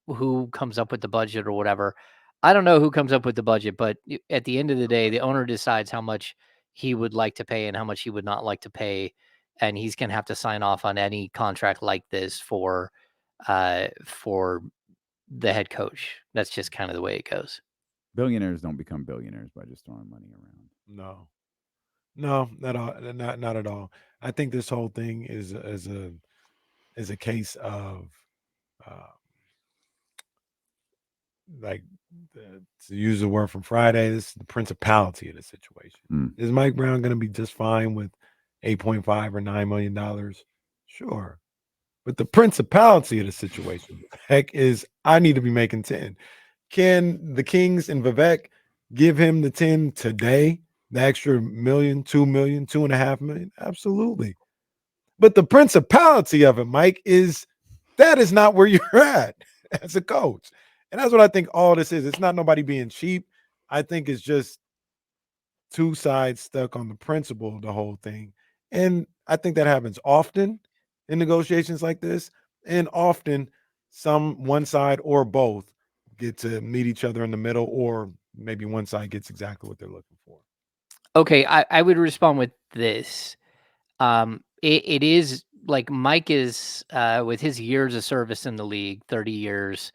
who comes up with the budget or whatever. I don't know who comes up with the budget, but at the end of the day, the owner decides how much he would like to pay and how much he would not like to pay, and he's gonna have to sign off on any contract like this for the head coach. That's just kind of the way it goes. Billionaires don't become billionaires by just throwing money around. no, not at all. I think this whole thing is a case of uh, like to use the word from Friday. This is the principality of the situation. Mm. Is Mike Brown going to be just fine with 8.5 or $9 million? Sure. But the principality of the situation, heck, is I need to be making 10. Can the Kings and Vivek give him the 10 today? The extra million, 2 million, 2.5 million? Absolutely. But the principality of it, Mike, is that is not where you're at as a coach. And that's what I think all this is. It's not nobody being cheap. I think it's just two sides stuck on the principle of the whole thing. And I think that happens often in negotiations like this. And often one side or both get to meet each other in the middle, or maybe one side gets exactly what they're looking for. Okay, I would respond with this. It is like Mike is with his years of service in the league, 30 years,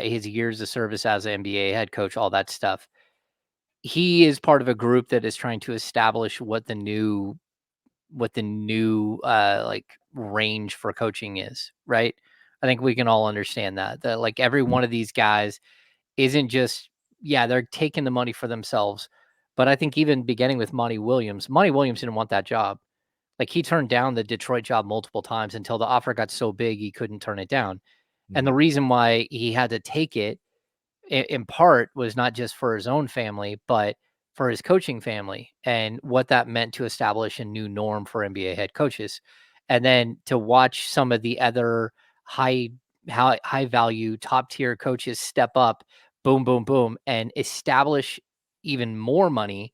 his years of service as an NBA head coach, all that stuff. He is part of a group that is trying to establish what the new like range for coaching is, right? I think we can all understand that like every one of these guys isn't just, yeah, they're taking the money for themselves. But I think even beginning with Monty Williams didn't want that job. Like he turned down the Detroit job multiple times until the offer got so big he couldn't turn it down. And the reason why he had to take it in part was not just for his own family, but for his coaching family and what that meant to establish a new norm for NBA head coaches. And then to watch some of the other high high value top tier coaches step up, boom, boom, boom, and establish even more money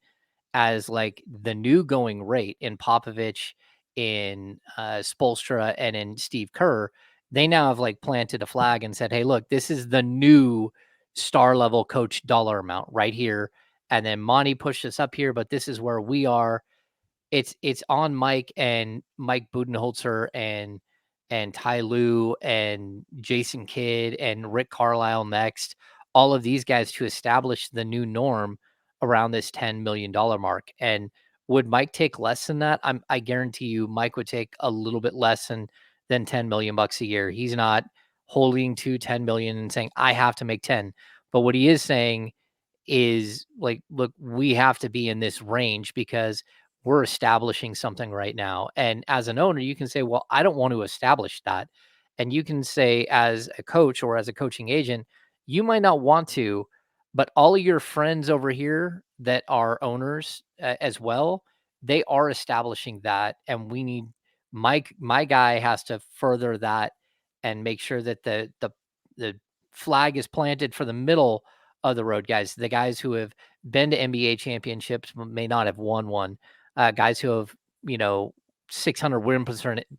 as like the new going rate in Popovich, in Spoelstra, and in Steve Kerr. They now have like planted a flag and said, "Hey, look, this is the new star level coach dollar amount right here." And then Monty pushed us up here, but this is where we are. It's on Mike and Mike Budenholzer and Ty Lue and Jason Kidd and Rick Carlisle next, all of these guys to establish the new norm around this $10 million mark. And would Mike take less than that? I guarantee you Mike would take a little bit less than 10 million bucks a year. He's not holding to 10 million and saying, I have to make 10. But what he is saying is like, look, we have to be in this range because we're establishing something right now. And as an owner, you can say, well, I don't want to establish that. And you can say, as a coach or as a coaching agent, you might not want to, but all of your friends over here that are owners as well, they are establishing that. And we need my guy has to further that and make sure that the flag is planted for the middle of the road guys, the guys who have been to NBA championships but may not have won one, guys who have, 600 win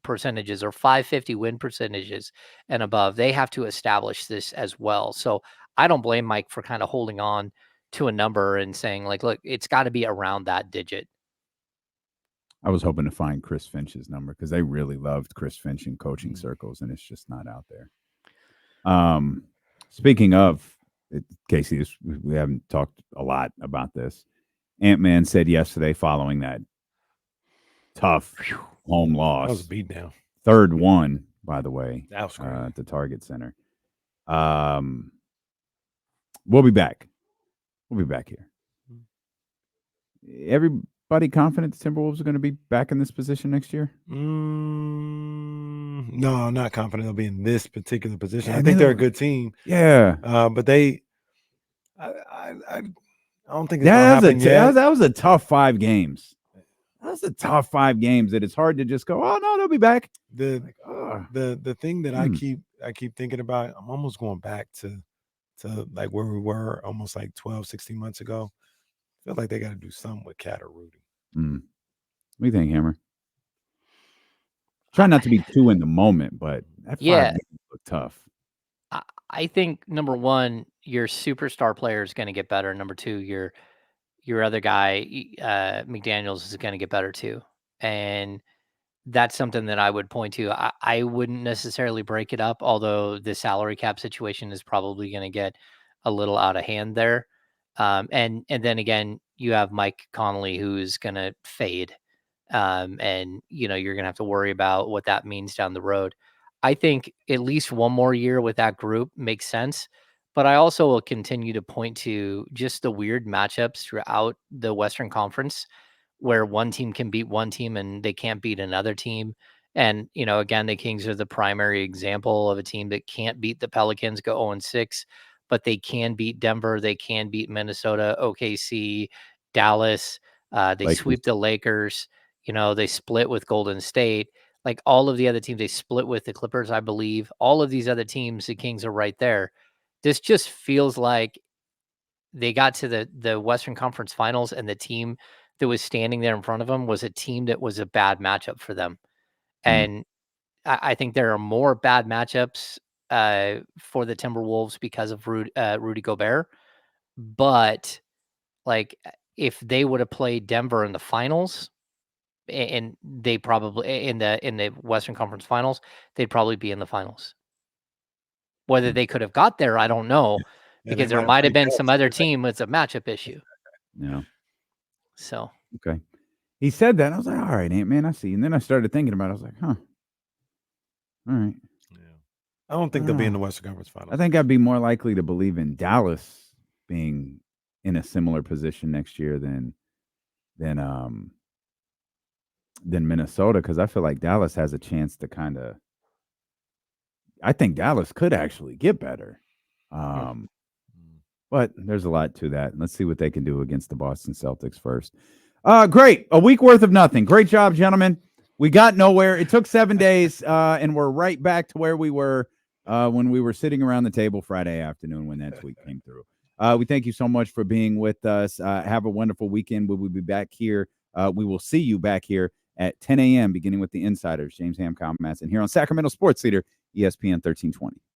percentages or 550 win percentages and above. They have to establish this as well. So I don't blame Mike for kind of holding on to a number and saying like, look, it's got to be around that digit. I was hoping to find Chris Finch's number because they really loved Chris Finch in coaching circles, and it's just not out there. Speaking of Casey, we haven't talked a lot about this. Ant-Man said yesterday, following that tough home loss, That was a beatdown. third one, by the way, That was crazy. at the Target Center. We'll be back. We'll be back here. Everybody confident the Timberwolves are going to be back in this position next year? No, I'm not confident they'll be in this particular position. Yeah, I think they're a good team. Yeah. But I don't think it's That gonna happen yet. that was a tough 5 games. That's a tough 5 games that it's hard to just go, oh no, they'll be back. The thing that I keep thinking about, I'm almost going back to like where we were almost like 12, 16 months ago. I feel like they got to do something with Cat or Rudy. What do you think, Hammer? Try not to be too in the moment, but that 5 games look tough. I think number one, your superstar player is going to get better. Number two, your other guy, McDaniels, is going to get better too. And that's something that I would point to. I wouldn't necessarily break it up, although the salary cap situation is probably going to get a little out of hand there. And then again, you have Mike Conley, who's going to fade. And you're going to have to worry about what that means down the road. I think at least one more year with that group makes sense. But I also will continue to point to just the weird matchups throughout the Western Conference where one team can beat one team and they can't beat another team. And, again, the Kings are the primary example of a team that can't beat the Pelicans, go 0-6, but they can beat Denver. They can beat Minnesota, OKC, Dallas. They sweep the Lakers. They split with Golden State. Like all of the other teams, they split with the Clippers, I believe. All of these other teams, the Kings are right there. This just feels like they got to the Western Conference Finals, and the team that was standing there in front of them was a team that was a bad matchup for them. And I think there are more bad matchups for the Timberwolves because of Rudy Gobert. But like, if they would have played Denver in the finals, and they probably in the Western Conference Finals, they'd probably be in the finals. Whether they could have got there, I don't know, because there might have been some other team with a matchup issue. Yeah. So okay, he said that. I was like, all right, Ant-Man, I see. And then I started thinking about it. I was like, huh. All right. Yeah. I don't think they'll be in the Western Conference Finals. I think I'd be more likely to believe in Dallas being in a similar position next year than Minnesota, because I feel like Dallas has a chance to kind of. I think Dallas could actually get better. But there's a lot to that. Let's see what they can do against the Boston Celtics first. Great. A week worth of nothing. Great job, gentlemen. We got nowhere. It took 7 days, and we're right back to where we were when we were sitting around the table Friday afternoon when that tweet came through. We thank you so much for being with us. Have a wonderful weekend. We will be back here. We will see you back here at 10 a.m., beginning with the Insiders, James Ham, Kyle Madsen, here on Sacramento Sports Leader, ESPN 1320.